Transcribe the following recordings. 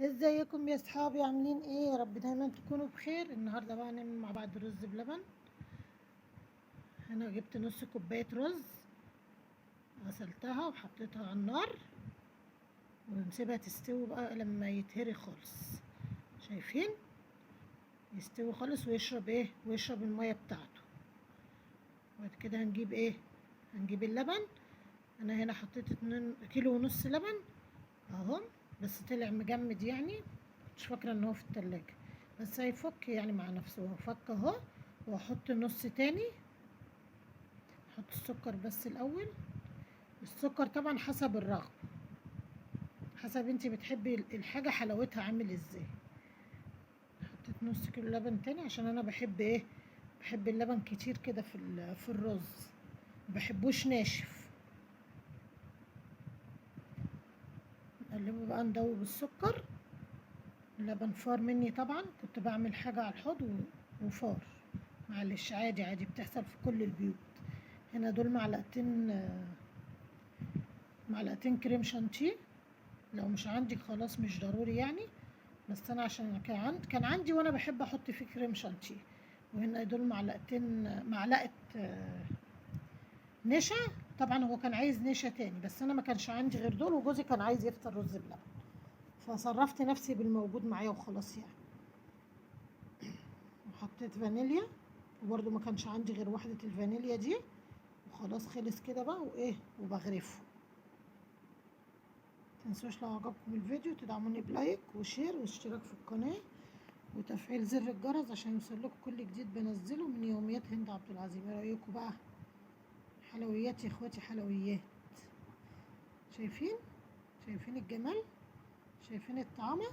ازيكم يا صحابي؟ عاملين ايه؟ يا رب دايما تكونوا بخير. النهارده بقى هنعمل مع بعض رز بلبن. انا جبت نص كوبايه رز، غسلتها وحطيتها على النار ونسيبها تستوي بقى لما يتهري خالص. شايفين؟ يستوي خالص ويشرب الميه بتاعته. وبعد كده هنجيب اللبن. انا هنا حطيت 2.5 كيلو لبن اهو، بس طلع مجمد يعني، مش فاكره ان هو في التلاجة، بس هيفك يعني مع نفسه. هو فك اهو. واحط نص تاني. احط السكر بس الاول. السكر طبعا حسب الرغبه، حسب انتي بتحبي الحاجه حلاوتها عامل ازاي. حطيت نص كيلو لبن تاني عشان انا بحب اللبن كتير كده في الرز، مبحبوش ناشف. نقلبه بقى، ندوب السكر. اللبن فار مني طبعا، كنت بعمل حاجه على الحوض وفار. معلش، عادي بتحصل في كل البيوت. هنا دول معلقتين كريم شانتيه. لو مش عندي خلاص مش ضروري يعني، بس انا عشان كان عندي وانا بحب احط فيه كريم شانتيه. وهنا دول معلقه نشا. طبعا هو كان عايز نشا تاني، بس انا ما كانش عندي غير دول، وجوزي كان عايز يفطر رز بلبن، فصرفت نفسي بالموجود معايا وخلاص يعني. وحطيت فانيليا، وبرده ما كانش عندي غير واحده الفانيليا دي، وخلاص خلص كده بقى. وبغرفه. متنسوش لو عجبكم الفيديو تدعموني بلايك وشير واشتراك في القناة وتفعيل زر الجرس عشان يوصلكوا كل جديد بنزله من يوميات هند عبد العظيم. ايه رايكم بقى؟ حلويات يا اخواتي، حلويات. شايفين الجمال؟ شايفين الطعامة؟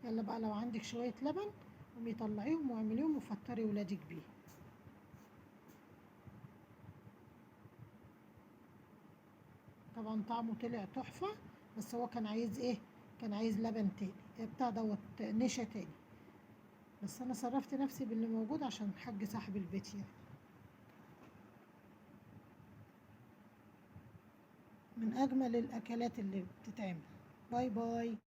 يلا بقى، لو عندك شوية لبن قومي طلعيهم واعمليهم وفطري ولادك بيه. طبعا طعمه طلع تحفة، بس هو كان عايز لبن تاني، بتاع دوت نشا تاني، بس انا صرفت نفسي باللي موجود عشان الحاج صاحب البيت يعني. من اجمل الاكلات اللي بتتعمل. باي باي.